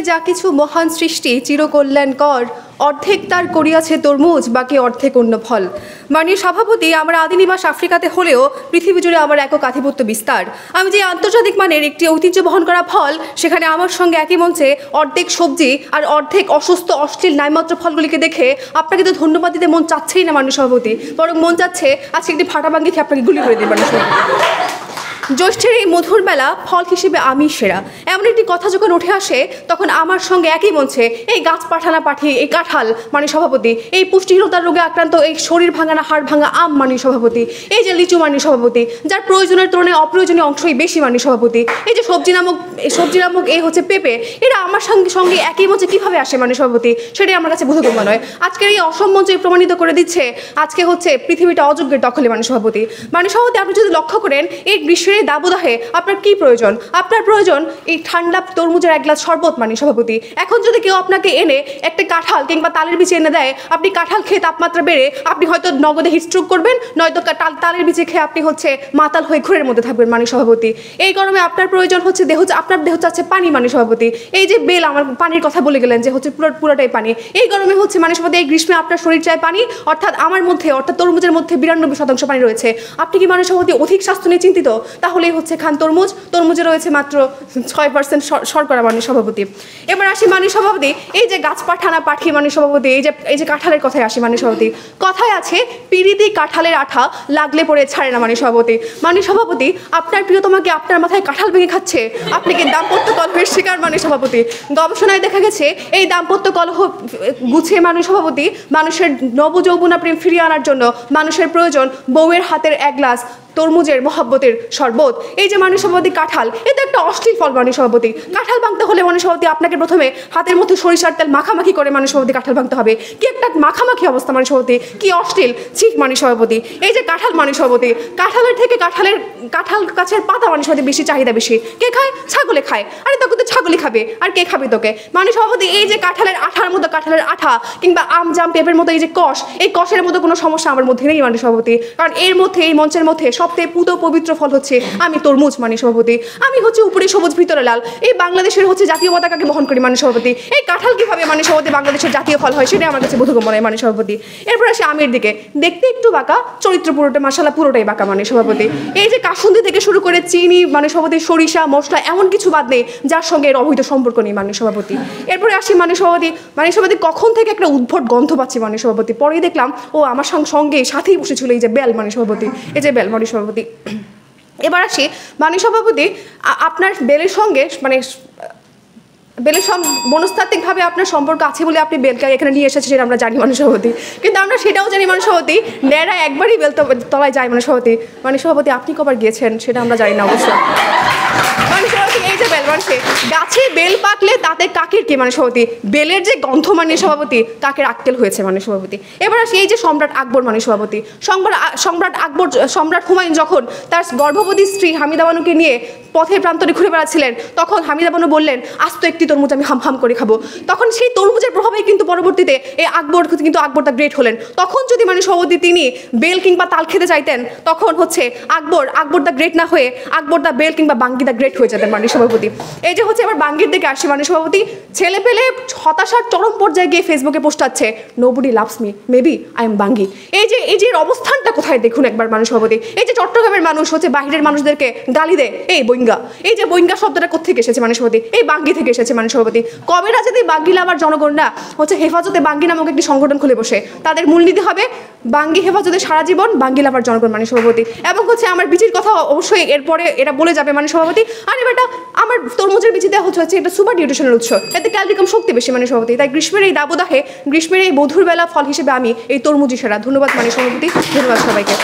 যা কিছু মহান সৃষ্টি চিরকল্যাণকর, অর্ধেক তার করিয়াছে তরমুজ, বাকি অর্ধেক অন্য ফল। মাননীয় সভাপতি, আমার আদি নিবাস আফ্রিকাতে হলেও পৃথিবী জুড়ে আমার একক আধিপত্য বিস্তার। আমি যে আন্তর্জাতিক মানের একটি ঐতিহ্য বহন করা ফল, সেখানে আমার সঙ্গে একই মঞ্চে অর্ধেক সবজি আর অর্ধেক অসুস্থ অশ্লীল নাইমাত্র ফলগুলিকে দেখে আপনাকে তো ধন্যবাদ দিতে মন চাচ্ছেই না মাননীয় সভাপতি, বরং মন চাচ্ছে আজকে একটি ফাটা ভাঙ্গি খেয়ে আপনাকে গুলি করে দিই মাননীয় সভাপতি। জ্যৈষ্ঠের এই মধুর বেলা ফল হিসেবে আমি সেরা, এমন একটি কথা যখন উঠে আসে তখন আমার সঙ্গে একই মঞ্চে এই গাছ পাঠানা পাঠিয়ে এই কাঁঠাল মাননীয় সভাপতি, এই পুষ্টিহীনতার রোগে আক্রান্ত এই শরীর ভাঙানা হাড় ভাঙা আম মাননীয় সভাপতি, এই যে লিচু মাননীয় সভাপতি, যার প্রয়োজনের তুলনায় অপ্রয়োজনীয় অংশই বেশি মাননীয় সভাপতি, এই যে সবজি নামক এই হচ্ছে পেঁপে, এরা আমার সঙ্গে একই মঞ্চে কীভাবে আসে মাননীয় সভাপতি, সেটাই আমার কাছে বোধগম্য নয়। আজকের এই অসম মঞ্চে প্রমাণিত করে দিচ্ছে আজকে হচ্ছে পৃথিবীটা অযোগ্যের দখলে মাননীয় সভাপতি। মাননীয় সভাপতি, আপনি যদি লক্ষ্য করেন এই গ্রীষ্মের দাবদাহে আপনার কি প্রয়োজন? আপনার প্রয়োজন এই ঠান্ডা তরমুজের এক গ্লাস শরবত মাননীয় সভাপতি। এখন যদি কেউ আপনাকে এনে একটা কাঁঠাল কিংবা তালের বিচি এনে দেয়, আপনি কাঁঠাল খেয়ে তাপমাত্রা বেড়ে আপনি হয়তো নগদে হিটস্ট্রোক করবেন, নয়তো তালের বিচি খেয়ে আপনি হচ্ছে মাতাল হয়ে ঘোরের মধ্যে থাকবেন মাননীয় সভাপতি। এই গরমে আপনার প্রয়োজন হচ্ছে আপনার দেহ চাচ্ছে পানি মাননীয় সভাপতি। এই যে বেল আমার পানির কথা বলে গেলেন যে হচ্ছে পুরোটাই পানি। এই গরমে হচ্ছে মাননীয় সভাপতি, এই গ্রীষ্মে আপনার শরীর চায় পানি, অর্থাৎ অর্থাৎ তরমুজের মধ্যে 92% পানি রয়েছে। আপনি কি মাননীয় সভাপতি অধিক স্বাস্থ্য নিয়ে চিন্তিত? তাহলেই হচ্ছে খান তরমুজে রয়েছে মাত্র 6% শর্করা মাননীয় সভাপতি। এবার আসি মাননীয় সভাপতি, এই যে গাছ পাঠানা পাঠিয়ে মাননীয় সভাপতি, এই যে কাঁঠালের কথায় আসি মাননীয় সভাপতি। কথায় আছে পিরিতি কাঁঠালের আঠা লাগলে পরে ছাড়ে না মাননীয় সভাপতি। মাননীয় সভাপতি, আপনার প্রিয়তমাকে আপনার মাথায় কাঁঠাল ভেঙে খাচ্ছে, আপনি কি দাম্পত্য কলহের শিকার মাননীয় সভাপতি? গবেষণায় দেখা গেছে এই দাম্পত্য কলহ গুছিয়ে মাননীয় সভাপতি মানুষের নবযৌবনা প্রেম ফিরিয়ে আনার জন্য মানুষের প্রয়োজন বউয়ের হাতের এক গ্লাস তরমুজের মহাব্বতের শরবত। এই যে মাননীয় সভাপতি কাঁঠাল, এটা একটা অশ্লীল ফল মাননীয় সভাপতি। কাঁঠাল ভাঙতে হলে মাননীয় সভাপতি আপনাকে প্রথমে হাতের মধ্যে সরিষার তেল মাখামাখি করে মাননীয় সভাপতি কাঁঠাল ভাঙতে হবে। কি একটা মাখামাখি অবস্থা মাননীয় সভাপতি, কি অশ্লীল, ঠিক মাননীয় সভাপতি। এই যে কাঁঠাল মাননীয় সভাপতি, কাঁঠালের থেকে কাঁঠাল গাছের পাতা মাননীয় সভাপতি বেশি চাহিদা বেশি। কে খায়? ছাগলে খায়। আরে তোকে তো ছাগলই খাবে, আর কে খাবে তোকে মাননীয় সভাপতি? এই যে কাঁঠালের আঠার মতো কাঁঠালের আঠা কিংবা আম জাম পেঁপের মতো এই যে কষ, এই কষের মতো কোনো সমস্যা আমার মধ্যে নেই মাননীয় সভাপতি, কারণ এর মধ্যে এই মঞ্চের মধ্যে সবথেকে পুত পবিত্র ফল হচ্ছে আমি তরমুজ মাননীয় সভাপতি। আমি হচ্ছে উপরে সবুজ ভিতরে লাল, এই বাংলাদেশের হচ্ছে জাতীয় পতাকাকে বহন করি মাননীয় সভাপতি। এই কাঁঠাল কিভাবে মাননীয় সভাপতি বাংলাদেশের জাতীয় ফল হয় সেটাই আমার কাছে বোধগম্য নয় মাননীয় সভাপতি। এরপর আসি আমের দিকে, দেখতে একটু বাঁকা, চরিত্র পুরোটা মাশাআল্লাহ পুরোটাই বাঁকা মাননীয় সভাপতি। এই যে কাসুন্দি থেকে শুরু করে চিনি মাননীয় সভাপতি, সরিষা মশলা এমন কিছু বাদ নেই যার সঙ্গে এর অবৈধ সম্পর্ক নেই মাননীয় সভাপতি। এরপরে আসি মাননীয় সভাপতি কখন থেকে একটা উদ্ভট গন্ধ পাচ্ছি মাননীয় সভাপতি, পরেই দেখলাম ও আমার সঙ্গে সাথেই বসেছিল এই যে বেল মাননীয় সভাপতি, এই যে বেল মাননীয় সভাপতি। এবার আসি মাননীয় সভাপতি, আপনার বেলের সঙ্গে মনস্তাত্ত্বিকভাবে আপনার সম্পর্ক আছে বলে আপনি বেলকে এখানে নিয়ে এসেছেন সেটা আমরা জানি মাননীয় সভাপতি, কিন্তু আমরা সেটাও জানি মাননীয় সভাপতি ন্যাড়া একবারই বেল তলায় যায় মাননীয় সভাপতি আপনি কবার গিয়েছেন সেটা আমরা জানি না অবশ্য মাননীয় সভাপতি। এই যে বেল মানুষে গাছে বেল পাকলে তাতে কাকের কি মাননীয় সভাপতি? বেলের যে গন্ধ মাননীয় সভাপতি, কাকের আক্কেল হয়েছে মাননীয় সভাপতি। এবার আসি এই যে সম্রাট আকবর মাননীয় সভাপতি, সম্রাট হুমায়ুন যখন তার গর্ভবতী স্ত্রী হামিদা বানুকে নিয়ে পথের প্রান্তরে ঘুরে বেড়াচ্ছিলেন, তখন হামিদা বানু বললেন আস্ত একটি তরমুজ আমি হাম করে খাবো। তখন সেই তরমুজের প্রভাবেই কিন্তু পরবর্তীতে এই আকবর দ্য গ্রেট হলেন। তখন যদি মাননীয় সভাপতি তিনি বেল কিংবা তাল খেতে চাইতেন, তখন হচ্ছে আকবর দ্য গ্রেট না হয়ে আকবর দ্য বেল কিংবা বাঙ্গি দ্য গ্রেট হয়ে যেতেন মাননীয় সভাপতি। এই যে হচ্ছে এবার বাঙ্গির দিকে আসি মাননীয় সভাপতি, ছেলে পেলে হতাশার চরম পর্যায়ে গিয়ে ফেসবুকে পোস্টাচ্ছে nobody loves me, maybe I am বাঙ্গি। এই যে অবস্থানটা কোথায় দেখুন একবার মাননীয় সভাপতি। এই যে চট্টগ্রামের মানুষ হচ্ছে বাহিরের মানুষদেরকে গালি দেয় এই বইঙ্গা, এই যে বইঙ্গা শব্দটা কোথেকে এসেছে মাননীয় সভাপতি? এই বাঙ্গি থেকে এসেছে মাননীয় সভাপতি। কবে না যদি বাঙ্গি লাভার জনগণরা হচ্ছে হেফাজতে বাঙ্গি নামক একটি সংগঠন খুলে বসে, তাদের মূলনীতি হবে বাঙ্গি হেফাজতে সারা জীবন, বাঙ্গি লাভার জনগণ মাননীয় সভাপতি। এবং হচ্ছে আমার বিচির কথা অবশ্যই এরপরে এরা বলে যাবে মাননীয় সভাপতি, আরে বেটা আমার তরমুজের বিচিতে হচ্ছে এটা সুপার নিউট্রিশনের উৎস, এতে ক্যালরিয়াম শক্তি বেশি মাননীয় সভাপতি। তাই গ্রীষ্মের এই দাবদাহে, গ্রীষ্মের এই মধুর বেলা ফল হিসেবে আমি এই তরমুজই সেরা। ধন্যবাদ মাননীয় সভাপতি, ধন্যবাদ সবাইকে।